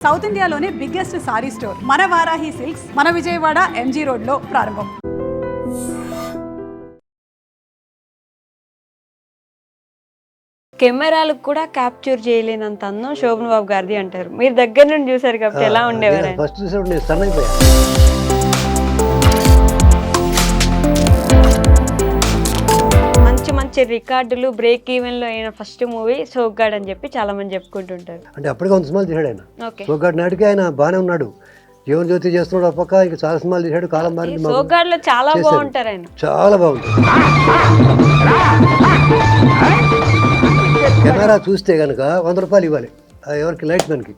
South ఇండియాలోనే biggest sorry store మన Varahi silks మన విజయవాడ ఎంజీ రోడ్లో ప్రారంభం. కెమెరాలకు కూడా క్యాప్చర్ చేయలేనంత అందం శోభన్ బాబు గారిది అంటారు. మీరు దగ్గర నుండి చూసారు కాబట్టి ఎలా ఉండేవారు? ఫస్ట్ చూసినప్పుడు నేను స్టన్ అయిపోయా. మంచి మంచి రికార్డులు బ్రేక్ ఈవెన్ లో అయిన ఫస్ట్ మూవీ సోగ్గాడ్ అని చెప్పి చాలా మంది చెప్పుకుంటుంటారు. అంటే అప్పటికే 100 సినిమాలు తీసాడు ఆయన. ఓకే, సోగ్గాడ్ నాటికి ఆయన బాగానే ఉన్నాడు, జీవన జ్యోతి చేస్తున్నాడు, ఆ పక్క ఇంకా చాలా సినిమాలు తీసాడు. కాలం మారింది, సోగ్గాడ్ లో చాలా బాగుంటారు ఆయన, చాలా బాగుంటుంది. కెమెరా చూస్తే కనుక 100 రూపాయలు ఇవ్వాలి ఎవరికి, లైట్ మ్యాన్ కి,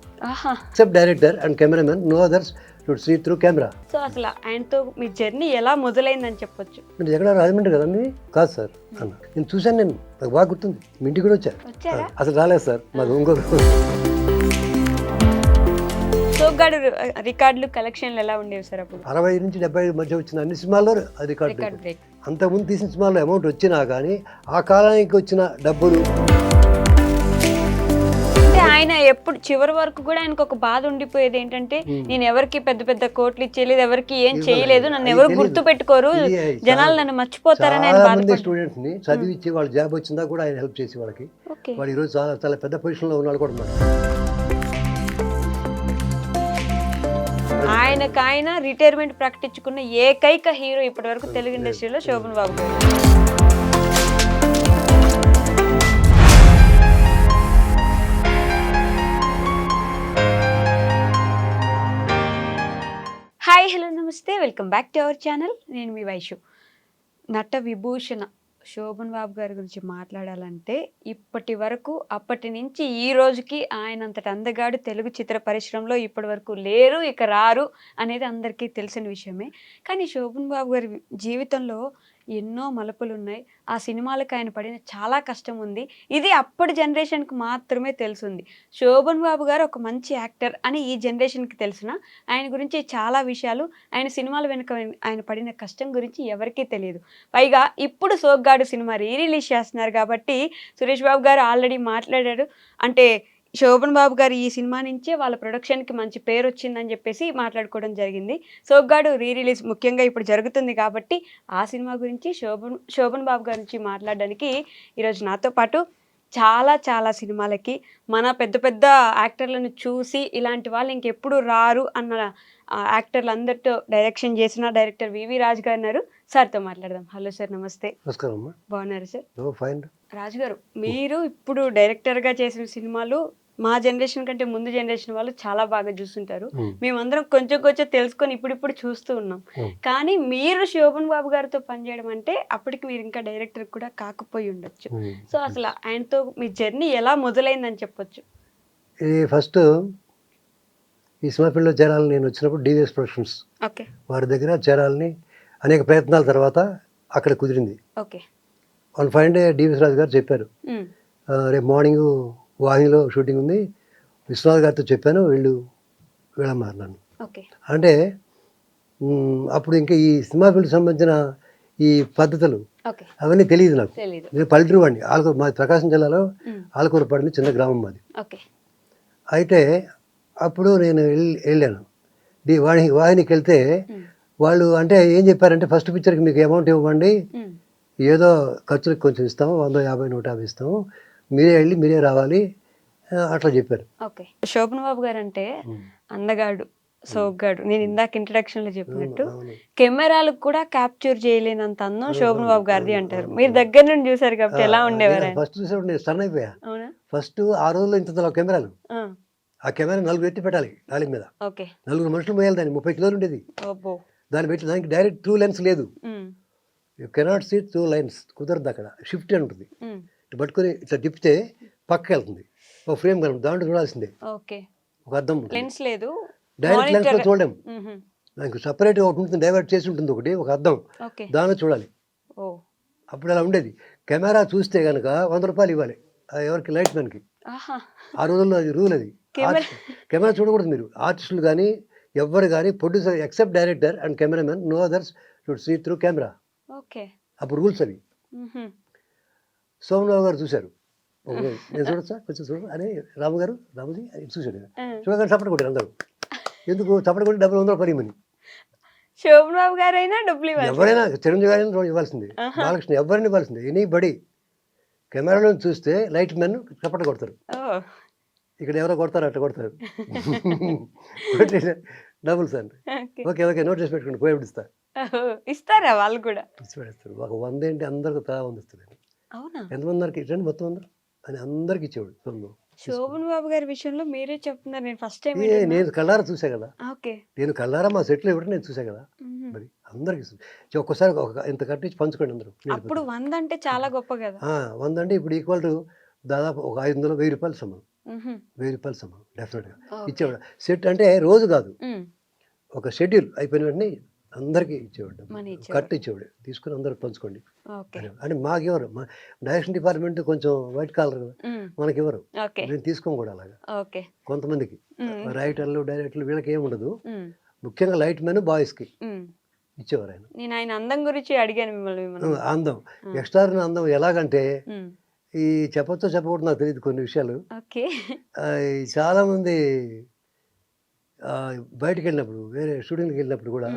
except director and cameraman, no others should see through camera. So అసలు ఆయనతో మీ జర్నీ ఎలా మొదలైందని చెప్పొచ్చు? అంటే ఎక్కడ రాజమండ్రి కదండి? కాదు సార్ అన్న, నేను చూశాను, నేను నాకు బాగా గుర్తుంది. మీ ఇంటికి కూడా వచ్చారా? అసలు రాలేదు సార్, మాకు ఇంకొక సోగ్గాడు రికార్డులు కలెక్షన్లు ఎలా ఉండేవి సార్ అప్పుడు? 60 నుంచి 70 మధ్య వచ్చిన అన్ని సినిమాల్లో అది రికార్డ్ బ్రేక్. అంతకుముందు తీసిన సినిమాల్లో అమౌంట్ వచ్చినా కానీ ఆ కాలానికి వచ్చిన డబ్బులు. ఆయన ఎప్పుడు చివరి వరకు కూడా ఆయనకు ఒక బాధ ఉండిపోయేది ఏంటంటే, నేను ఎవరికి పెద్ద పెద్ద కోట్లు ఇచ్చేయలేదు, ఎవరికి ఏం చేయలేదు, నన్ను ఎవరు గుర్తు పెట్టుకోరు, జనాలు నన్ను మర్చిపోతారని ఆయన బాధపడ్డారు. స్టూడెంట్స్ ని చదివించి వాళ్ళ జాబ్ వచ్చిందా కూడా ఆయన హెల్ప్ చేసి వాళ్ళకి, వాళ్ళు ఈరోజు చాలా చాలా పెద్ద పొజిషన్ లో ఉన్నాడు కూడా. ఆయన రిటైర్మెంట్ ప్రకటించుకున్న ఏకైక హీరో ఇప్పటి వరకు తెలుగు ఇండస్ట్రీలో శోభన్ బాబు గారు. హాయ్, హలో, నమస్తే, welcome back to our channel. నేను మీ వైషు. నట విభూషణ శోభన్ బాబు గారి గురించి మాట్లాడాలంటే ఇప్పటి వరకు, అప్పటి నుంచి ఈ రోజుకి ఆయన అంతటి అందగాడు తెలుగు చిత్ర పరిశ్రమలో ఇప్పటి వరకు లేరు, ఇక రారు అనేది అందరికీ తెలిసిన విషయమే. కానీ శోభన్ బాబు గారి జీవితంలో ఎన్నో మలుపులు ఉన్నాయి. ఆ సినిమాలకు ఆయన పడిన చాలా కష్టం ఉంది. ఇది అప్పటి జనరేషన్కి మాత్రమే తెలుసుంది. శోభన్ బాబు గారు ఒక మంచి యాక్టర్ అని ఈ జనరేషన్కి తెలిసిన ఆయన గురించి చాలా విషయాలు, ఆయన సినిమాల వెనుక ఆయన పడిన కష్టం గురించి ఎవరికీ తెలియదు. పైగా ఇప్పుడు సోగ్గాడు సినిమా రిలీజ్ చేస్తున్నారు కాబట్టి సురేష్ బాబు గారు ఆల్రెడీ మాట్లాడారు. అంటే శోభన్ బాబు గారు ఈ సినిమా నుంచే వాళ్ళ ప్రొడక్షన్కి మంచి పేరు వచ్చిందని చెప్పేసి మాట్లాడుకోవడం జరిగింది. సోగ్గాడు రిలీజ్ ముఖ్యంగా ఇప్పుడు జరుగుతుంది కాబట్టి ఆ సినిమా గురించి శోభన్ బాబు గారి నుంచి మాట్లాడడానికి ఈరోజు నాతో పాటు చాలా చాలా సినిమాలకి మన పెద్ద పెద్ద యాక్టర్లను చూసి ఇలాంటి వాళ్ళు ఇంకెప్పుడు రారు అన్న యాక్టర్లు అందరితో డైరెక్షన్ చేసిన డైరెక్టర్ వివి రాజు గారు ఉన్నారు. సార్తో మాట్లాడదాం. హలో సార్, నమస్తే. నమస్కారం. బాగున్నారు సార్? ఫైన్. రాజు గారు, మీరు ఇప్పుడు డైరెక్టర్గా చేసిన సినిమాలు మా జనరేషన్ కంటే ముందు జనరేషన్ వాళ్ళు చాలా బాగా చూస్తుంటారు. మేమందరం కొంచెం కొంచెం తెలుసుకొని ఇప్పుడు చూస్తూ ఉన్నాం. కానీ మీరు శోభన్ బాబు గారితో పనిచేయడం అంటే అప్పటికి మీరు ఇంకా డైరెక్టర్ కూడా కాకపోయి ఉండొచ్చు. సో అసలు ఆయనతో మీ జర్నీ ఎలా మొదలైందని చెప్పొచ్చు? ఫస్ట్ ఈ సినిమా ఫీల్డ్లో చేరాలని నేను వచ్చినప్పుడు డివిఎస్ ప్రొడక్షన్స్ వారి దగ్గర చేరాలని అనేక ప్రయత్నాల తర్వాత అక్కడ కుదిరింది. వన్ ఫైన్ డే డివిఎస్ రాజు గారు చెప్పారు, రేపు మార్నింగ్ వాహినిలో షూటింగ్ ఉంది, విశ్వనాథ్ గారితో చెప్పాను, వెళ్ళమన్నారు. అంటే అప్పుడు ఇంకా ఈ సినిమా ఫీల్డ్ సంబంధించిన ఈ పద్ధతులు అవన్నీ తెలియదు నాకు. నేను పల్లెటూరు వాడిని, ఆలకూరు, మాది ప్రకాశం జిల్లాలో ఆలకూరు పడిన చిన్న గ్రామం మాది. అయితే అప్పుడు నేను వెళ్ళాను వాహినికి వెళ్తే వాళ్ళు అంటే ఏం చెప్పారంటే, ఫస్ట్ పిక్చర్కి మీకు అమౌంట్ ఇవ్వండి, ఏదో ఖర్చులకు కొంచెం ఇస్తాము, 100, 50, 150 ఇస్తాము, మీరే వెళ్ళి మీరే రావాలి, అట్లా చెప్పారు. శోభన్ బాబు గారు అంటే అందగాడు, సోగ్గాడు. నేను ఇందాక ఇంట్రడక్షన్ లో చెప్పినట్టు కెమెరాలకు కూడా క్యాప్చర్ చేయలేనంత అందం శోభన్ బాబు గారిది అంటారు. మీరు దగ్గర నుండి చూసారు కాబట్టి ఎలా ఉండేవారు? ఫస్ట్ చూసినప్పుడు నేను స్టన్ అయిపోయా. ఫస్ట్ ఆ రోజుల్లో ఇంత కెమెరాలు, ఆ కెమెరా 4 ఎత్తి పెట్టాలి టాలీ మీద, 4 మనుషులు పోయాలి, దాన్ని 30 కిలోలు ఉండేది, దాన్ని పెట్టి దానికి డైరెక్ట్ 2 లెన్స్ లేదు, యూ కెనాట్ సీ 2 లైన్స్, కుదరదు. అక్కడ షిఫ్ట్ అని ఉంటుంది, ఇటు పట్టుకొని ఇట్లా తిప్పితే పక్కకి వెళ్తుంది, ఒక ఫ్రేమ్ కనుక దాంట్లో చూడాల్సిందే, ఒక అద్దం లెన్స్ లేదు, డైరెక్ట్ లెన్స్ లో చూడలేము, దానికి సపరేట్ ఒకటి ఉంటుంది, డైవర్ట్ చేసి ఉంటుంది ఒకటి, ఒక అద్దం, దానిలో చూడాలి. అప్పుడు అలా ఉండేది. కెమెరా చూస్తే కనుక 100 రూపాయలు ఇవ్వాలి ఎవరికి, లైట్ మ్యాన్ కి. ఆ రోజుల్లో అది రూల్. అది కెమెరా చూడకూడదు మీరు, ఆర్టిస్టులు కానీ ఎవ్వరు కానీ, producer except director and cameraman, no others should see through camera. అప్పుడు రూల్స్ అవి. సోమన్ బాబు గారు చూశారు, నేను చూడొచ్చా కొంచెం చూడు అని రాముజీ అని చూశాడు. చూడగానే చప్పట కొట్టారు అందరూ. ఎందుకు చప్పట కొట్టి $100 పరిమని. శోభన్ బాబు గారైనా డబ్బులు ఇవ్వాలి, ఎవరైనా చిరంజీవి గారైనా ఇవ్వాల్సిందే, బాలకృష్ణ ఎవరిని ఇవ్వాల్సిందే. ఎనీ బడి కెమెరాలో చూస్తే లైట్ మెన్ చప్పట కొడతారు. ఇక్కడ ఎవరో కొడతారు, అట్లా కొడతారు. Double sir. Okay okay note చేసి పెట్టుకోండి, పోయి ఇస్తా. ఇస్తారా వాళ్ళు కూడా? ఇచ్చి పెడతారు. ఒక 100 ఏంటి అందరికి తలా 100 ఇస్తారు. అవునా? ఎంతమందికి ఇచ్చండి మొత్తం అందరూ అని అందరికి ఇచ్చేవాడు. శోభన్ బాబు గారి విషయంలో మీరే చెప్తున్నారు, నేను ఫస్ట్ టైం. నేను కళ్ళారా చూసా కదా. ఓకే. నేను కళ్ళారా మా సెట్లో ఇవ్వడం నేను చూసా కదా. మరి అందరికి ఒక్కసారి ఇంత కట్టించి పంచుకోండి అందరూ. అప్పుడు 100 అంటే చాలా గొప్ప కదా. 100 అంటే ఇప్పుడు ఈక్వల్ టు దాదాపు ఒక 500 ₹1000 సమానం. ₹1000 సమానం డెఫినెట్గా ఇచ్చేవాడు. సెట్ అంటే రోజు కాదు, ఒక షెడ్యూల్ అయిపోయిన వెంటనే అందరికీ ఇచ్చేవాడు. కట్ ఇచ్చేవాడు, తీసుకుని అందరూ పంచుకోండి అంటే. మాకు ఎవరు, మా డైరెక్షన్ డిపార్ట్మెంట్ కొంచెం వైట్ కాలర్ కదా, మనకి ఎవరు నేను తీసుకోం కూడా అలాగా. కొంతమందికి రైటర్లు డైరెక్టర్లు వీళ్ళకి ఏమి ఉండదు, ముఖ్యంగా లైట్ మెన్ బాయ్స్కి ఇచ్చేవారు ఆయన. నేను ఆయన అందం గురించి అడిగాను మిమ్మల్ని. అందం, ఎక్స్ట్రాడినరీ అందం. ఎలాగంటే ఈ చెప్పొచ్చో చెప్పకూడదు నాకు తెలియదు కొన్ని విషయాలు. చాలా మంది బయటకు వెళ్ళినప్పుడు, వేరే షూటింగ్కి వెళ్ళినప్పుడు కూడా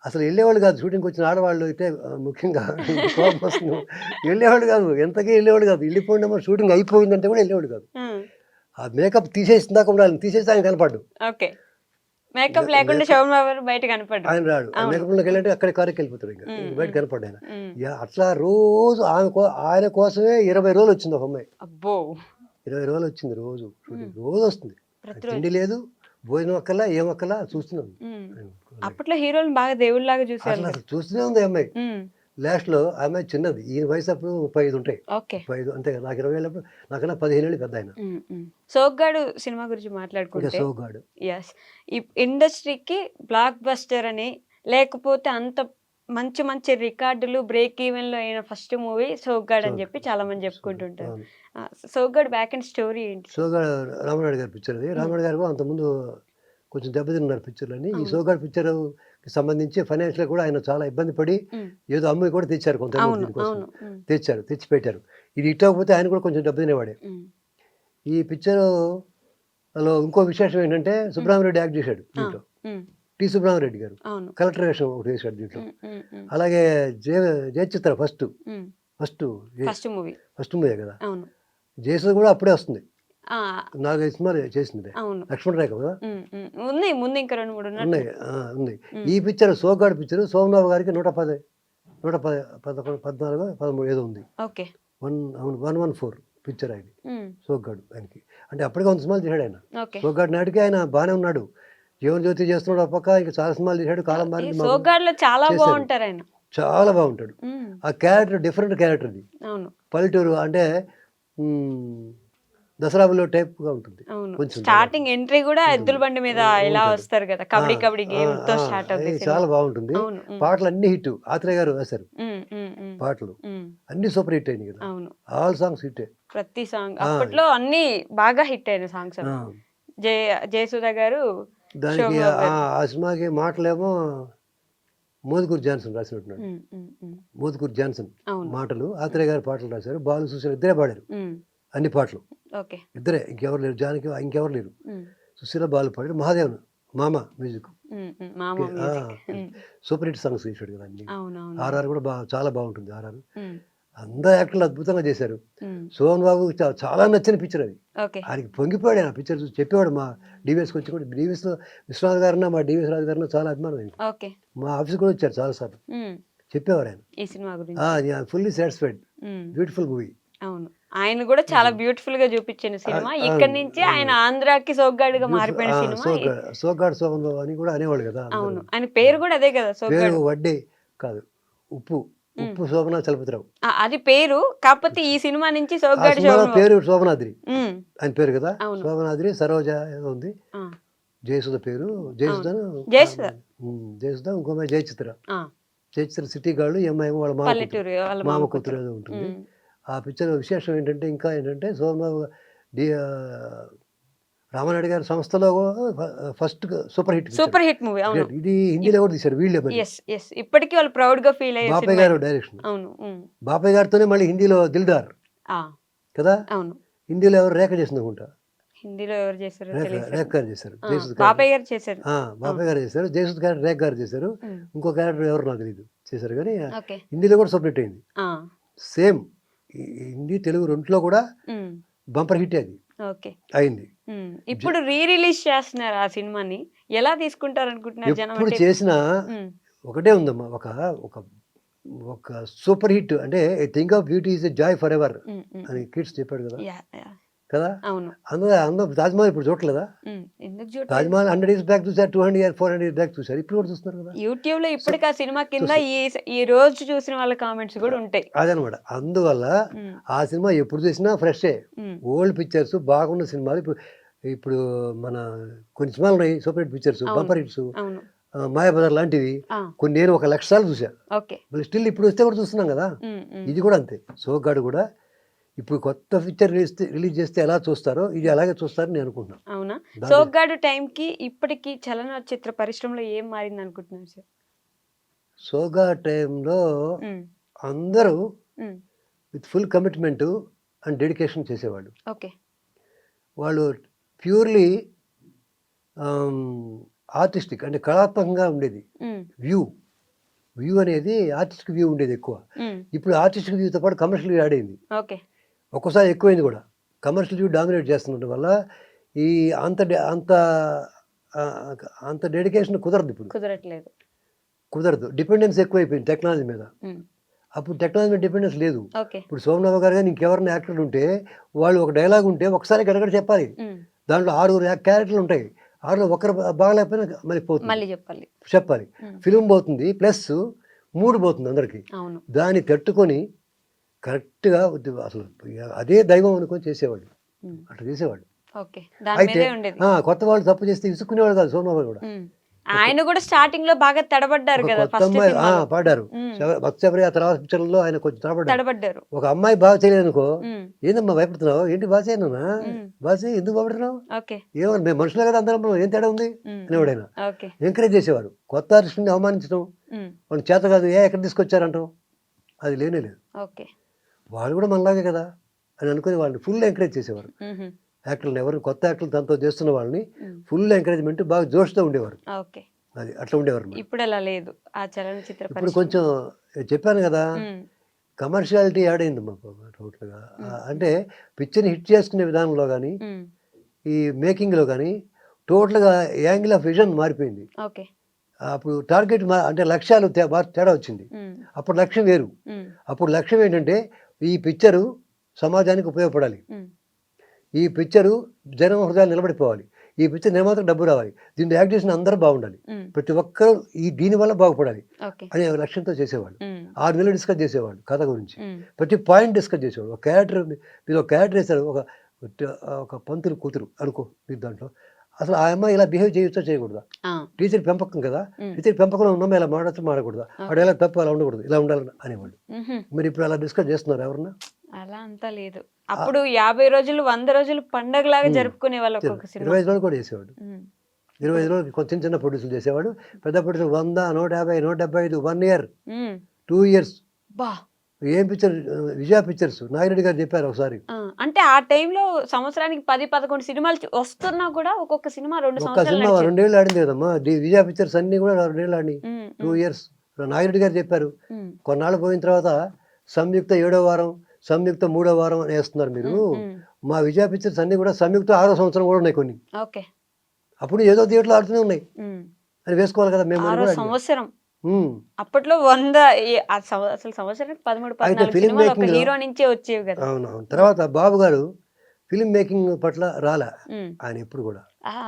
అసలు వెళ్ళేవాళ్ళు కాదు. షూటింగ్కి వచ్చిన ఆడవాళ్ళు అయితే ముఖ్యంగా కోపం వస్తుంది, వెళ్ళేవాళ్ళు కాదు, ఎంతకీ వెళ్ళేవాళ్ళు కాదు. వెళ్ళిపోయినా మరి షూటింగ్ అయిపోయిందంటే కూడా వెళ్ళేవాళ్ళు కాదు. ఆ మేకప్ తీసేసిందాక ఉండాలి, తీసేస్తే ఆయన కనపడ్డు. మేకప్ లేకుండా శోభన్ బాబు బయట కనపడ్డు, ఆయన రాడు. మేకప్ లోకి వెళ్ళంటే అక్కడ కారుకి వెళ్ళిపోతాడు, ఇంకా బయట కనపడ్డు ఆయన. అట్లా రోజు ఆయన కోసమే 20 రోజులు వచ్చింది ఒక అమ్మాయి. 20 రోజులు వచ్చింది రోజు షూటింగ్, రోజు వస్తుంది. తిండి లేదు, భోజనం అక్కలా ఏం అక్కలా చూస్తున్నాం. అప్పట్లో హీరోలు బాగా దేవుళ్ళలాగా చూసారు, చూస్తూనే ఉంది అమ్మాయి. లాస్ట్ లో అమ్మాయి చిన్నది, ఈయన వయసు అప్పుడు 35 ఉంటాయి, 35 అంతే కదా. నాకు 20 ఏళ్ళప్పుడు, నాకన్నా 15 ఏళ్ళు పెద్ద ఆయన. సోగ్గాడు సినిమా గురించి మాట్లాడుకుంటే, సోగ్గాడు ఈ ఇండస్ట్రీకి బ్లాక్ బస్టర్ అని, లేకపోతే అంత మంచి మంచి రికార్డులు బ్రేక్ ఈవెన్ లో అయిన ఫస్ట్ మూవీ సోగ్గాడు అని చెప్పి చాలా మంది చెప్పుకుంటుంటారు. సోగ్గాడు బ్యాక్ అండ్ స్టోరీ ఏంటి? సోగ్గాడు రామనాయుడు గారి పిక్చర్ అది. రామనాయుడు గారు అంతకుముందు కొంచెం దెబ్బతిన్నారు పిక్చర్లని. ఈ సోగ్గాడు పిక్చర్ సంబంధించి ఫైనాన్షియల్ కూడా ఆయన చాలా ఇబ్బంది పడి ఏదో అమ్మాయి కూడా తెచ్చారు, కొంతమంది కోసం తెచ్చారు, తెచ్చి పెట్టారు. ఇది ఇట్టకపోతే ఆయన కూడా కొంచెం దెబ్బతినేవాడే. ఈ పిక్చర్లో ఇంకో విశేషం ఏంటంటే సుబ్రహ్మరెడ్డి యాక్ట్ చేశాడు దీంట్లో. టి సుబ్రహ్మరెడ్డి గారు కలెక్టర్ వేషం ఒకటి వేశాడు దీంట్లో. అలాగే జయచిత్ర ఫస్ట్ మూవీ కదా. జయసుధ కూడా అప్పుడే వస్తుంది, 4-5 సినిమాలు చేసింది. లక్ష్మణ రేఖ కదా ఉంది, ఇంకా 2-3 ఉంది. ఈ పిక్చర్ సోగ్గాడు పిక్చర్ సోమనాథ్ గారికి 114 ఏదో ఉంది. 114 పిక్చర్ ఆయన సోగ్గాడు ఆయనకి. అంటే అప్పటికే 100 సినిమాలు చేశాడు ఆయన. సోగ్గాడు నాటికి ఆయన బాగానే ఉన్నాడు, జీవన జ్యోతి చేస్తున్నాడు, ఆ పక్క ఇంకా చాలా సినిమాలు చేశాడు. కాలం మారింది, చాలా బాగుంటాడు. ఆ క్యారెక్టర్ డిఫరెంట్ క్యారెక్టర్, అది పల్లెటూరు అంటే దసరాలో టైప్ గా ఉంటుంది. స్టార్టింగ్ ఎంట్రీ కూడా ఎద్దుల బండి మీద ఇలా వస్తారు కదా, కబడ్డీ కబడ్డీ గేమ్ తో స్టార్ట్ అవుతుంది. చాలా బాగుంటుంది. పాటలు అన్ని హిట్, ఆత్రేయ గారు వేశారు పాటలు, అన్ని సూపర్ హిట్ అయినాయి కదా. ఆల్ సాంగ్స్ హిట్, ప్రతి సాంగ్ అప్పట్లో అన్ని బాగా హిట్ అయిన సాంగ్స్. జయసుధ గారు దానికి ఆ సినిమాకి మాటలేమో మోదుకూరు జాన్సన్ రాసినట్టున్నాడు. మోదుకూరు జాన్సన్ మాటలు, ఆత్రేయ గారు పాటలు రాశారు. బాలు సుశీల ఇద్దరే పాడారు అన్ని పాటలు, ఇద్దరే, ఇంకెవరు లేరు. జానకి ఇంకెవరు లేరు. సుశీల బాలు పాడారు. మహాదేవన్ మామ మ్యూజిక్, సూపర్ హిట్ సాంగ్స్ చేశాడు కదా అన్ని. ఆర్ఆర్ కూడా చాలా బాగుంటుంది. ఆర్ఆర్ అందరు యాక్టర్లు అద్భుతంగా చేశారు. సోహన్ బాబు చాలా నచ్చిన పిక్చర్ అది. ఆయనకి పొంగిపోయాడు ఆ పిక్చర్ చూసి. చెప్పేవాడు మా డివిఎస్కి వచ్చి కూడా, డివిఎస్లో విశ్వనాథ్ గారిన మా డివిఎస్ రాజు గారిన చాలా అభిమానం ఆయన. మా ఆఫీస్ కూడా వచ్చారు చాలా సార్లు, చెప్పేవారు ఆయన. Fully satisfied, beautiful movie. అవును, ఆయన కూడా చాలా బ్యూటిఫుల్ గా చూపించిన సినిమా. ఇక్కడ నుంచి ఆయన ఆంధ్రాకి సోగ్గాడుగా మారిపోయిన సినిమా సోగ్గాడు సోహన్ బాబు అని కూడా అనేవాడు కదా. అవును, ఆయన పేరు కూడా అదే కదా, సోగ్గాడు. వడ్డే కాదు, ఉప్పు శోభనా చలపతిరావు అది పేరు. కాకపోతే ఈ సినిమా నుంచి సోగ్గాడు పేరు శోభనాద్రి ఆయన పేరు కదా. శోభనాద్రి, సరోజ ఏదో ఉంది. జయసుధ పేరు జయసుధ. ఇంకో జయచిత్ర సిటీ గాళ్ళు. ఈ అమ్మాయి వాళ్ళ మామ కూతురు ఏదో ఉంటుంది. ఆ పిక్చర్ విశేషం ఏంటంటే, ఇంకా ఏంటంటే సోమబాబు రామనాయుడు గారి సంస్థలో ఫస్ట్ సూపర్ హిట్ మూవీ. ఇది హిందీలో కూడా తీశారు వీళ్ళే. ఇప్పటికీ వాళ్ళు ప్రౌడ్ గా ఫీల్ అయ్యారు. బాపయ్య గారు డైరెక్షన్. బాపయ్య గారితోనే మళ్ళీ హిందీలో దిల్దార్ కదా. హిందీలో ఎవరు రేఖ చేసింది అనుకుంటా, హిందీలో ఎవరు చేశారో రేఖ తెలియదు రేఖ సార్. గారు చేశారు, జయసుధ్ గారు. బాబాయ్ గారు చేశారు. బాబాయ్ గారు చేశారు, జయసుధ్ గారు రేఖ గారు చేశారు, ఉమ్, ఇంకో క్యారెక్టర్ ఎవరు నాకు తెలియదు చేశారు. కానీ ఓకే. హిందీలో కూడా సబ్మిట్ అయింది ఆ, సేమ్. హిందీ తెలుగు రెండులో కూడా ఉమ్, బంపర్ హిట్ అది ఓకే. అయింది. ఇప్పుడు రీ రిలీజ్ చేస్తున్నారు ఆ సినిమాని, ఎలా తీసుకుంటారు అనుకుంటున్నారు జనం? ఎప్పుడు అంటే చేసినా ఉమ్, ఒకటే ఉందమ్మా, ఒక ఒక ఒక సూపర్ హిట్ అంటే think of beauty is a joy forever um, um, అని కిడ్స్ చెప్పాడు కదా యా, యా, కదా. అవును. అందరూ తాజ్మహల్ ఇప్పుడు చూడలేదా? ఎందుకు చూడ తాజ్మహల్ 100 years బ్యాక్ చూసారు, 200 years 400 years బ్యాక్ చూసారు, ఇప్పుడు కూడా చూస్తున్నారు కదా. యూట్యూబ్ లో ఇప్పటికి ఆ సినిమా కింద ఈ రోజు చూసిన వాళ్ళ కామెంట్స్ కూడా ఉంటాయి. అదనమాట. అందువల్ల ఉమ్, ఆ సినిమా ఎప్పుడు చూసినా ఫ్రెషే, ఉమ్, ఓల్డ్ పిక్చర్స్ బాగున్న సినిమాలు. ఇప్పుడు ఇప్పుడు మన కొన్ని సినిమాలు ఉన్నాయి సూపర్ హిట్ పిక్చర్స్, అవును. బంపర్ హిట్స్, అవును. మాయాబజార్ లాంటివి. ఆ, కొన్ని నేను 1,00,000 సార్లు చూసా, ఓకే. మళ్ళీ స్టిల్ ఇప్పుడు వస్తే కూడా చూస్తున్నాం కదా. ఉమ్, ఉమ్, ఇది కూడా అంతే. సోగ్గాడు కూడా ఇప్పుడు కొత్త పిక్చర్ రిలీజ్ చేస్తే ఎలా చూస్తారో ఇది అలాగే చూస్తారని నేను అనుకుంటున్నాను. అవునా? దాని- సోగ్గాడు టైంకి ఇప్పటికి చలనచిత్ర పరిశ్రమలో ఏం మారింది అనుకుంటున్నారు సార్? సోగా టైంలో ఉమ్, అందరూ um, with full commitment and dedication చేసేవాళ్ళు. ఓకే. వాళ్ళు ప్యూర్లీ ఆర్టిస్టిక్ అంటే కళాత్మకంగా ఉండేది. ఉమ్, వ్యూ అనేది ఆర్టిస్టిక్ వ్యూ ఉండేది ఎక్కువ. ఉమ్, ఇప్పుడు ఆర్టిస్టిక్ వ్యూతో పాటు కమర్షియల్ వ్యూ యాడ్ అయింది, ఓకే. ఒక్కోసారి ఎక్కువైంది కూడా. కమర్షియల్ వ్యూ డామినేట్ చేస్తుండటం వల్ల ఈ అంత ఆ, అంత డెడికేషన్ కుదరదు ఇప్పుడు, కుదరట్లేదు. కుదరదు. డిపెండెన్స్ ఎక్కువైపోయింది టెక్నాలజీ మీద. ఉమ్, అప్పుడు టెక్నాలజీ మీద డిపెండెన్స్ లేదు. ఓకే. ఇప్పుడు సోమనాథ్ గారు కానీ ఇంకెవరైనా యాక్టర్లు ఉంటే వాళ్ళు ఒక డైలాగ్ ఉంటే ఒకసారి గడగడ చెప్పాలి. ఉమ్, దాంట్లో 6 క్యారెక్టర్లు ఉంటాయి, 6లో ఒకరు బాగలేకపోయినా మళ్ళీ పోతుంది మళ్ళీ చెప్పాలి. చెప్పాలి. ఉమ్, ఫిల్మ్ పోతుంది, ప్లస్ మూడు పోతుంది అందరికి. అవును. దాన్ని తట్టుకొని కరెక్ట్గా అసలు అదే దైవం అనుకొని చేసేవాళ్ళు, ఉమ్, అట్లా చేసేవాళ్ళు. ఓకే. దాని అయితే మీదే ఉండేది. కొత్త వాళ్ళు తప్పు చేస్తే విసుక్కునేవాళ్ళు కాదు సోమనాథ్ కూడా. ఉమ్, ఆయన కూడా స్టార్టింగ్ లో బాగా తడబడ్డారు ఒక కదా కొత్త ఫస్ట్ అమ్మాయి సినిమాలో. పాడారు ఉమ్, భక్తశబరి, ఆ తర్వాత పిక్చర్లో ఆయన కొంచెం తడబడ్డారు. తడబడ్డారు. ఒక అమ్మాయి బాగా చేయలేదు అనుకో, ఉమ్, ఏందమ్మా భయపడుతున్నావు, ఏంటి బాగా చేయనున్నా, ఉమ్, బాగా చేయి, ఎందుకు భయపడుతున్నావు, ఓకే. ఏమన్నా మేము మనుషులే కదా అందరం, ఏం తేడా ఉంది ఉమ్, అనేవాడైనా. ఓకే. ఎంకరేజ్ చేసేవారు. కొత్త ఆర్టిస్ట్ని అవమానించడం, ఉమ్, వాళ్ళని చేత కాదు, ఎక్కడ తీసుకొచ్చారంటాం, అది లేనే లేదు. ఓకే. వాళ్ళు కూడా మనలాగే కదా అని అనుకుని వాళ్ళని ఫుల్ ఎంకరేజ్ చేసేవారు. ఉహుం, యాక్టర్లు ఎవరు కొత్త యాక్టర్లు తనతో చేస్తున్న వాళ్ళని ఉమ్, ఫుల్ ఎంకరేజ్మెంట్, బాగా జోష్తో ఉండేవారు. ఓకే. అది అట్లా ఉండేవారు. ఇప్పుడు అలా లేదు ఆ చలనచిత్ర ఇప్పుడు పరిశ్రమ. కొంచెం చెప్పాను కదా, ఉమ్, కమర్షియాలిటీ యాడ్ అయింది మాకు టోటల్గా. అంటే పిక్చర్ని హిట్ చేసుకునే విధానంలో కానీ, ఉమ్, ఈ మేకింగ్లో కానీ టోటల్గా యాంగిల్ ఆఫ్ విజన్ మారిపోయింది. ఓకే. అప్పుడు టార్గెట్ అంటే లక్ష్యాలు తేడా వచ్చింది. ఉమ్, అప్పుడు లక్ష్యం వేరు. ఉమ్, అప్పుడు లక్ష్యం ఏంటంటే ఈ పిక్చరు సమాజానికి ఉపయోగపడాలి, ఉమ్, ఈ పిక్చరు జనం హృదయాలు నిలబడిపోవాలి, ఈ పిక్చర్ నిర్మాతకు డబ్బు రావాలి, దీన్ని యాక్ట్ చేసిన అందరూ బాగుండాలి, ఉమ్, ప్రతి ఒక్కరూ దీనివల్ల బాగుపడాలి ఓకే. అనే లక్ష్యంతో చేసేవాళ్ళు. ఉమ్, 6 నెలలు డిస్కస్ చేసేవాళ్ళు కథ గురించి, ఉమ్, ప్రతి పాయింట్ డిస్కస్ చేసేవాడు. ఒక క్యారెక్టర్ మీరు ఒక క్యారెక్టర్ వేశారు, ఒక పంతులు కూతురు అనుకో మీరు, దాంట్లో అసలు ఆ అమ్మాయి ఇలా బిహేవ్ చేయొచ్చా చేయకూడదా, ఆ, టీచర్ పెంపకం కదా, ఉమ్, టీచర్ పెంపకంలో ఉన్నామా ఇలా మాడకూడదా, ఆ. వాడు ఎలా తప్పు అలా ఉండకూడదు, ఇలా ఉండాలని అనేవాళ్ళు. ఉహుం, మరి ఇప్పుడు అలా డిస్కస్ చేస్తున్నారు ఎవరన్నా? అలా అంతా లేదు. అప్పుడు 50 రోజులు 100 రోజులు పండగలాగా ఉమ్. జరుపుకునే వాళ్ళు ఒక్కొక్క సినిమా. 25 రోజులు కూడా చేసేవాడు. ఉమ్, 25 రోజులు కొంచెం చిన్న ప్రొడ్యూసులు చేసేవాడు, పెద్ద ప్రొడ్యూసర్ 100, 150, 175, 1 year, ఉమ్, 2 years. బా. ఏం పిక్చర్, విజయ పిక్చర్స్ నాగిరెడ్డి గారు చెప్పారు ఒకసారి, ఆ, అంటే ఆ టైంలో సంవత్సరానికి 10-11 సినిమాలు వస్తున్నా కూడా ఒక్కొక్క సినిమా 2 ఒక్క సంవత్సరాలు సినిమా నడిచేది. 2 ఏళ్ళు ఆడింది కదమ్మా. విజయ పిక్చర్స్ అన్ని కూడా 2 ఏళ్ళు ఆడినాయి, ఉమ్, 2 ఉమ్, years. నాగిరెడ్డి గారు చెప్పారు, ఉమ్, కొన్నాళ్ళు పోయిన తర్వాత సంయుక్త 7వ వారం, సంయుక్త 3వ వారం అని వేస్తున్నారు మీరు, ఉమ్, మా విజయ పిక్చర్స్ అన్ని కూడా సంయుక్త 6వ సంవత్సరం కూడా ఉన్నాయి కొన్ని, ఓకే. అప్పుడు ఏదో థియేటర్లో ఆడుతూనే ఉన్నాయి ఉమ్, అని వేసుకోవాలి కదా మేము అని 6వ కూడా అడిగాం. సంవత్సరం. ఉమ్. అప్పట్లో 100 అసలు సంవత్సరానికి 13-14 film సినిమాలు ఒక making లో- హీరో నుంచే వచ్చేవి కదా. అవునవును. తర్వాత బాబు గారు ఫిల్మ్ మేకింగ్ పట్ల రాలే ఉమ్, ఆయన ఎప్పుడు కూడా,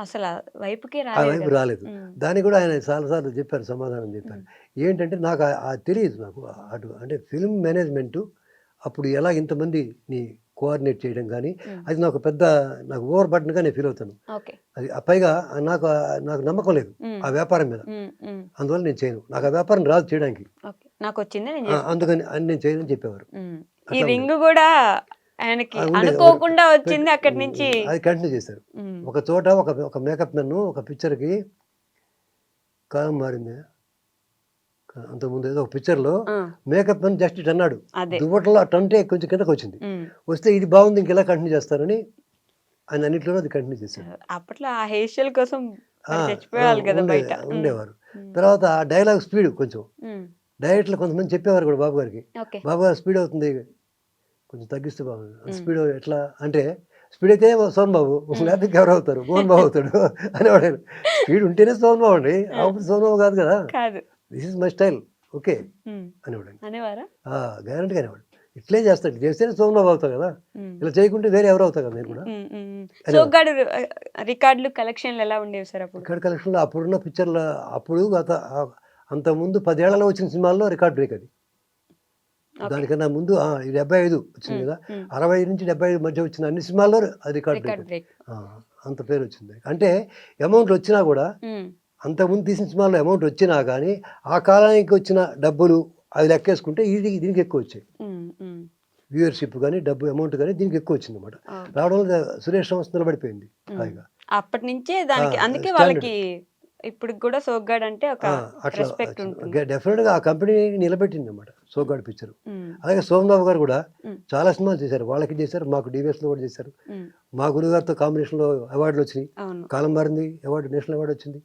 అసలు ఆ వైపుకే ఆ రాలేదు వైపు కదా. రాలేదు. ఉమ్, దానికి కూడా ఆయన చాలాసార్లు చెప్పారు, సమాధానం చెప్పారు. ఏంటంటే నాకు తెలియదు, నాకు అటు అంటే ఫిల్మ్ మేనేజ్మెంటు అప్పుడు ఎలా ఇంతమందిని కోఆర్డినేట్ చేయడం కానీ, ఉమ్, అది నాకు ఓవర్ బర్డన్గా నేను ఫీల్ అవుతాను. ఓకే. అది పైగా నాకు నమ్మకం లేదు ఉమ్, ఆ వ్యాపారం మీద, ఉమ్, ఉమ్, అందువల్ల నేను చేయను, నాకు ఆ వ్యాపారం రాదు చేయడానికి, ఓకే. నాకు వచ్చింది నేను చేస్తాను. అందుకని నేను చేయనని చెప్పేవారు. ఉమ్, ఈ అట్లా రింగ్ కూడా ఆయనకి ఉండేది. అనుకోకుండా వచ్చింది అక్కడి నుంచి. అది కంటిన్యూ చేశారు. ఉమ్, ఒక చోట ఒక మేకప్ మెన్ ఒక పిక్చర్కి కాలం అంతకుముందు ఏదో ఒక పిక్చర్లో ఆ, మేకప్ అని జస్ట్ ఇటు అన్నాడు, అదే దువ్వట్లో ఆ టంటే కొంచెం కిందకు వచ్చింది. వస్తే ఇది బాగుంది, ఇంకెలా కంటిన్యూ చేస్తారని ఆయన అన్నింటిలోనూ అది కంటిన్యూ చేశాడు. అప్పట్లో ఆ హెయిర్ స్టైల్ కోసం ఆ, చచ్చిపోయాలి కదా ఉండే బయట. ఉండేవారు. తర్వాత ఆ డైలాగ్ స్పీడ్ కొంచెం డైరెక్ట్లో కొంతమంది చెప్పేవారు కూడా బాబు గారికి, ఓకే. బాబు గారు స్పీడ్ అవుతుంది కొంచెం తగ్గిస్తే బాగుంది. స్పీడ్ ఎట్లా అంటే స్పీడ్ అయితే సోన్ బాబు, లేకపోతే ఎవరు అవుతారు, మోహన్ బాబు అవుతాడు అనేవాడు. స్పీడ్ ఉంటేనే సోన్ బాబు అండి, అప్పుడు సోన్ బాబు కాదు కదా, కాదు. This is my style okay అనేవాడు. అనేవారా? గ్యారంటీగా అనేవాడు. ఇట్లే చేస్తాడు, చేస్తేనే సోన్ బాబు అవుతావు కదా, ఇలా చేయకుంటే వేరే ఎవరు అవుతావు కదా నేను కూడా. సోగ్గాడు రికార్డులు కలెక్షన్లు ఎలా ఉండేవి సార్ అప్పుడు? ఇక్కడ కలెక్షన్లో అప్పుడున్న పిక్చర్లో అప్పుడు అంతకుముందు 10 ఏళ్లలో వచ్చిన సినిమాల్లో రికార్డ్ బ్రేక్ అది. దానికన్నా ముందు ఈ 75 వచ్చింది కదా, 60 నుంచి 75 మధ్య వచ్చిన అన్ని సినిమాల్లో అది రికార్డ్ బ్రేక్. బ్రేక్. అంత పేరు వచ్చింది. అంటే అమౌంట్ వచ్చినా కూడా అంతకుముందు తీసిన సినిమాల్లో అమౌంట్ వచ్చినా కానీ ఆ కాలానికి వచ్చిన డబ్బులు అది లెక్కేసుకుంటే దీనికి ఎక్కువ వచ్చాయి. వ్యూవర్షిప్ కానీ డబ్బు అమౌంట్ కానీ దీనికి ఎక్కువ వచ్చింది అనమాట. రావడం వల్ల సురేష్ సంస్థ నిలబడిపోయింది హాయిగా. అప్పటి నుంచే దానికి అందుకే standard. వాళ్ళకి ఇప్పుడు కూడా సోగ్గాడు అంటే ఒక అట్లా రెస్పెక్ట్ ఉంటుంది. డెఫినెట్గా ఆ కంపెనీ నిలబెట్టింది అనమాట సోగ్గాడు పిక్చర్. అలాగే సోమన్ బాబు గారు కూడా చాలా సినిమాలు చేశారు, వాళ్ళకి చేశారు, మాకు డివిఎస్లో కూడా చేశారు. మా గురుగారితో కాంబినేషన్లో అవార్డులు వచ్చినాయి. అవును. కాలం మారింది అవార్డు, నేషనల్ అవార్డు వచ్చింది,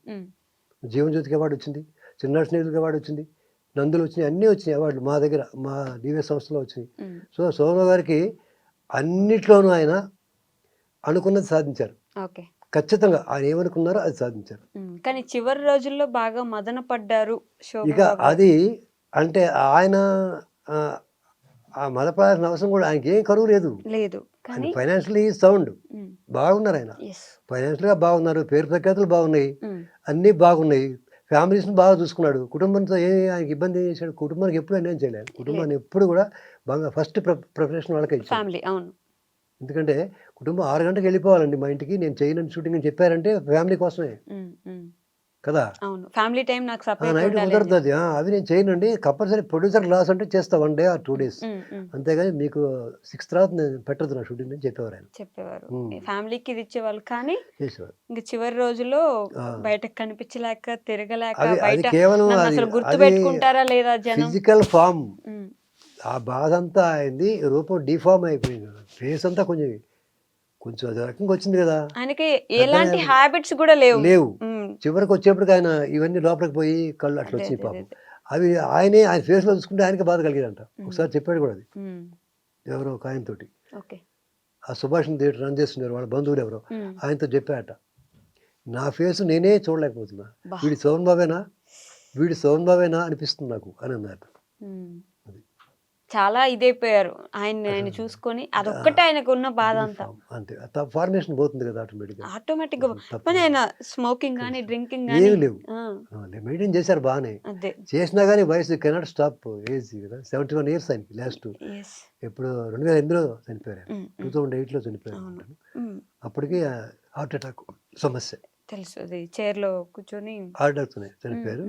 జీవన్ జ్యోతికి అవార్డు వచ్చింది, చిన్నారి స్నేహితులకి అవార్డు వచ్చింది, నందులు వచ్చినాయి, అన్నీ వచ్చినాయి అవార్డులు మా దగ్గర, మా డివిఎస్ సంస్థలో వచ్చినాయి. సో సోమన్ గారికి అన్నిట్లోనూ ఆయన అనుకున్నది సాధించారు. ఓకే. ఖచ్చితంగా ఆయన ఏమనుకున్నారో అది సాధించారు. కానీ చివరి రోజుల్లో బాగా మదన పడ్డారు ఇక అది అంటే ఆయన ఆ మదపడాల్సిన అవసరం కూడా ఆయనకి ఏం కరువు లేదు. లేదు కానీ ఫైనాన్షియలీ సౌండ్ బాగున్నారు, ఆయన ఫైనాన్షియల్గా బాగున్నారు, పేరు ప్రఖ్యాతులు బాగున్నాయి, అన్నీ బాగున్నాయి, ఫ్యామిలీస్ని బాగా చూసుకున్నాడు, కుటుంబంతో ఆయనకి ఇబ్బంది ఏం చేశాడు, కుటుంబానికి ఎప్పుడు అన్యాయం చేయలేదు, కుటుంబాన్ని ఎప్పుడు కూడా బాగా ఫస్ట్ ప్రిపరేషన్ వాళ్ళకే ఇచ్చాడు. ఫ్యామిలీ. అవును. ఎందుకంటే కుటుంబం 6 గంటలకు వెళ్ళిపోవాలండి మా ఇంటికి, నేను చేయనని షూటింగ్ అని చెప్పారంటే ఫ్యామిలీ కోసమే కదా. అవును, ఫ్యామిలీ టైం నాకు సెపరేట్ నైట్ కుదరదు అది, అవి నేను చేయనండి, కంపల్సరీ ప్రొడ్యూసర్ లాస్ అంటే చేస్తా 1 day or 2 days, అంతేగాని మీకు 6 తర్వాత నేను పెట్టదు నా షూటింగ్ అని చెప్పేవారు ఆయన. చెప్పేవారు. ఫ్యామిలీకి ఇది ఇచ్చేవాళ్ళు. కానీ చేసేవారు. ఇంకా చివరి రోజుల్లో బయటకు కనిపించలేక తిరగలేక అది బయట కేవలం అసలు గుర్తు పెట్టుకుంటారా లేదా జనం. ఫిజికల్ ఫామ్ ఆ బాధ అంతా అయింది, రూపం డిఫార్మ్ అయిపోయింది, ఫేస్ అంతా కొంచెం అది రకంగా వచ్చింది కదా, ఆయనకి ఎలాంటి హ్యాబిట్స్ కూడా లేవు. చివరికి వచ్చేప్పటికి ఆయన ఇవన్నీ లోపలికి పోయి కళ్ళు అట్లా వచ్చినాయి పాపం. అవి ఆయన ఫేస్ లో చూసుకుంటే ఆయనకి బాధ కలిగేదంట. ఒకసారి చెప్పాడు కూడా అది ఎవరో ఒక ఆయనతోటి, ఆ సుభాష్ థియేటర్ రన్ చేస్తున్నారు వాళ్ళ బంధువులు ఎవరో, ఆయనతో చెప్పాట, నా ఫేస్ నేనే చూడలేకపోతున్నా, వీడి సోమన్ బాబేనా అనిపిస్తుంది నాకు అని అన్నారు. చాలా ఇదైపోయారు ఆయన చూసుకొని, అదొక్కటే ఆయనకు ఉన్న బాధ అంతా. అంతే, ఫార్మేషన్ పోతుంది కదా ఆటోమేటిక్ గా. ఆయన స్మోకింగ్ కానీ డ్రింకింగ్ ఏమి లేవు, మెయింటైన్ చేశారు బాగానే, చేసినా కానీ వయసు కెనాట్ స్టాప్, ఏజ్ కదా 71 years ఆయనకి లాస్ట్. ఇప్పుడు 2008లో చనిపోయారు, 2008లో చనిపోయారు. అప్పటికి హార్ట్ అటాక్ సమస్య తెలుసు, అది చైర్ లో కూర్చొని హార్ట్ అటాక్తోనే చనిపోయారు.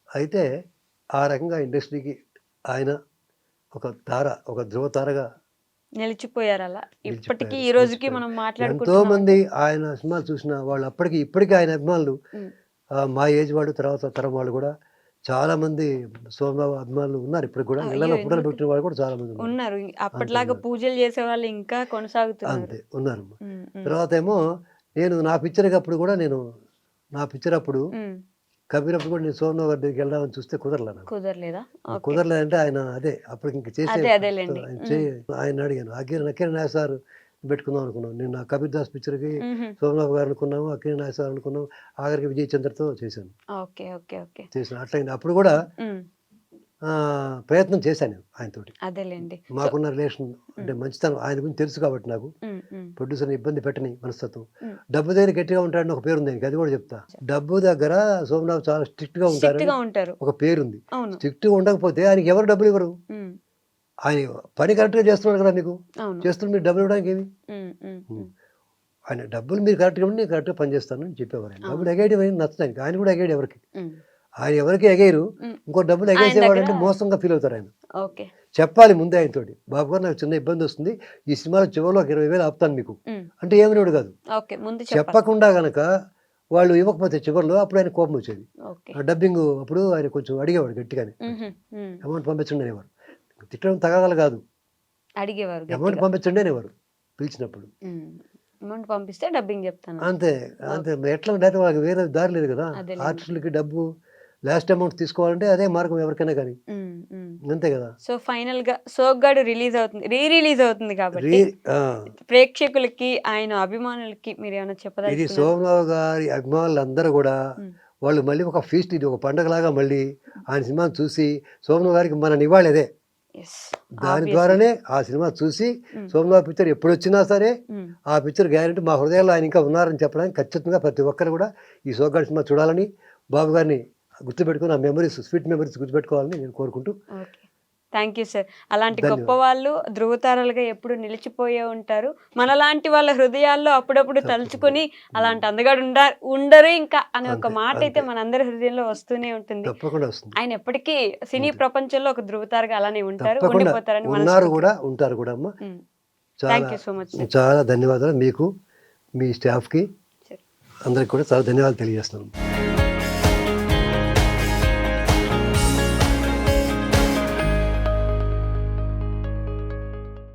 అయితే ఆ రకంగా ఇండస్ట్రీకి ఆయన ఒక ధ్రువ తారగా నిలిచిపోయారు. అలా ఇప్పటికీ ఈ రోజుకి మనం ఎంతో మాట్లాడుకుంటున్నాం. మంది ఆయన సినిమాలు చూసిన వాళ్ళు ఇప్పటికీ ఆయన అభిమానులు, మా ఏజ్ వాడు తర్వాత తరం వాళ్ళు కూడా చాలా మంది సోమబాబు అభిమానులు ఉన్నారు. ఇప్పుడు కూడా ఇళ్లలో ఫోటోలు పెట్టిన వాళ్ళు కూడా చాలా మంది ఉన్నారు. అప్పట్లాగా పూజలు చేసే వాళ్ళు ఇంకా కొనసాగుతున్నారు. అంతే ఉన్నారు. తర్వాత ఏమో నా పిక్చర్ అప్పుడు కబీర్ అప్పుడు కూడా నేను సోమబాబు గారి దగ్గరికి వెళ్దామని చూస్తే కుదరలేదంటే ఆయన అప్పటికి ఇంక ఆయన అడిగాను, అఖిల్ నాయక్ సార్ పెట్టుకుందాం అనుకున్నాం. నేను నా కబీర్ దాస్ పిక్చర్కి సోమబాబు గారు అనుకున్నాము, అఖిల్ నాయక్ సార్ అనుకున్నాం, ఆఖరికి విజయ్ చంద్రతో చేశాను. అట్లయింది. అప్పుడు కూడా ప్రయత్నం చేశాను ఆయనతోటి, మాకున్న రిలేషన్ అంటే మంచితనం ఆయన గురించి తెలుసు కాబట్టి నాకు, ప్రొడ్యూసర్ని ఇబ్బంది పెట్టని మనస్తత్వం. డబ్బు దగ్గర గట్టిగా ఉంటాడని ఒక పేరు ఉంది ఆయనకి, అది కూడా చెప్తా. డబ్బు దగ్గర సోమబాబు చాలా స్ట్రిక్ట్ గా ఉంటారు, ఒక పేరుంది. స్ట్రిక్ట్ గా ఉండకపోతే ఆయనకి ఎవరు డబ్బులు ఇవ్వరు. ఆయన పని కరెక్ట్ గా చేస్తున్నాడు కదా, మీకు చేస్తున్నారు, మీరు డబ్బులు ఇవ్వడానికి ఏమి, ఆయన డబ్బులు మీరు కరెక్ట్గా ఉండి నేను కరెక్ట్గా పని చేస్తాను అని చెప్పేవారు. ఆయన డబ్బులు ఎగేయడం ఏం నచ్చడానికి, ఆయన కూడా ఎగేయడు ఎవరికి, ఆయన ఎవరికి ఎగేయరు. ఇంకో డబ్బులు ఎగేసేవాడంటే మోసంగా ఫీల్ అవుతారు ఆయన. చెప్పాలి ముందే ఆయనతోటి, బాబు గారు నాకు చిన్న ఇబ్బంది వస్తుంది, ఈ సినిమాలో చివరిలో 20,000 ఆపుతాను మీకు అంటే ఏమనేవాడు కాదు. చెప్పకుండా గనక వాళ్ళు ఇవ్వకపోతే చివరిలో అప్పుడు ఆయన కోపం వచ్చేది. ఓకే. ఆ డబ్బింగ్ అప్పుడు ఆయన కొంచెం అడిగేవాడు గట్టిగానే, అమౌంట్ పంపించండి అనేవారు. తిట్టడం తగాదాలు కాదు, అడిగేవారు అమౌంట్ పంపించండి అనేవారు పిలిచినప్పుడు. అమౌంట్ పంపిస్తే డబ్బింగ్ చెప్తాను. అంతే అంతే. మరి ఎట్లా అయితే వాళ్ళకి వేరే దారి లేదు కదా. ఆర్టిస్టులకి డబ్బు లాస్ట్ అమౌంట్ తీసుకోవాలంటే అదే మార్గం ఎవరికైనా కానీ, అంతే కదా. సో ఫైనల్ గా సోగ్గాడు రిలీజ్ అవుతుంది, రిలీజ్ అవుతుంది కాబట్టి ఆ, ప్రేక్షకులకి ఆయన అభిమానులకి మీరు ఏమైనా ఇది చెప్పదలుచుకున్నారా? సోమరావు గారి అభిమానులందరూ కూడా వాళ్ళు మళ్ళీ ఒక ఫీస్ట్, ఇది ఒక పండగలాగా మళ్ళీ ఆయన సినిమాని చూసి సోమరావు గారికి మన నివాళి అదే. Yes, దాని obviously. ద్వారానే ఆ సినిమా చూసి సోమరావు పిక్చర్ ఎప్పుడు వచ్చినా సరే ఆ పిక్చర్ గ్యారెంటీ మా హృదయాల్లో ఆయన ఇంకా ఉన్నారని చెప్పడానికి ఖచ్చితంగా ప్రతి ఒక్కరు కూడా ఈ సోగ్గాడి సినిమా చూడాలని, బాబు గారిని గుర్తుపెట్టుకుని ఆ మెమరీస్, స్వీట్ మెమరీస్ గుర్తుపెట్టుకోవాలని నేను కోరుకుంటూ. Okay, thank you sir. అలాంటి గొప్ప వాళ్ళు ధృవతారలుగా ఎప్పుడు నిలిచిపోయే ఉంటారు. మనలాంటి వాళ్ళ హృదయాల్లో అప్పుడప్పుడు తలుచుకొని అలాంటి అందగాడు ఉండరు ఇంకా అనే ఒక మాట అయితే మనందరి హృదయంలో వస్తూనే ఉంటుంది. తప్పకుండా వస్తుంది. ఆయన ఎప్పటికీ సినీ ప్రపంచంలో ఒక ధృవతారగా అలానే ఉంటారు, తప్పకుండా ఉండిపోతారని ఉన్నారు కూడా, ఉంటారు కూడా అమ్మ. Thank you so much. చాలా ధన్యవాదాలు మీకు, మీ స్టాఫ్కి అందరికి కూడా చాలా ధన్యవాదాలు తెలియజేస్తున్నాను.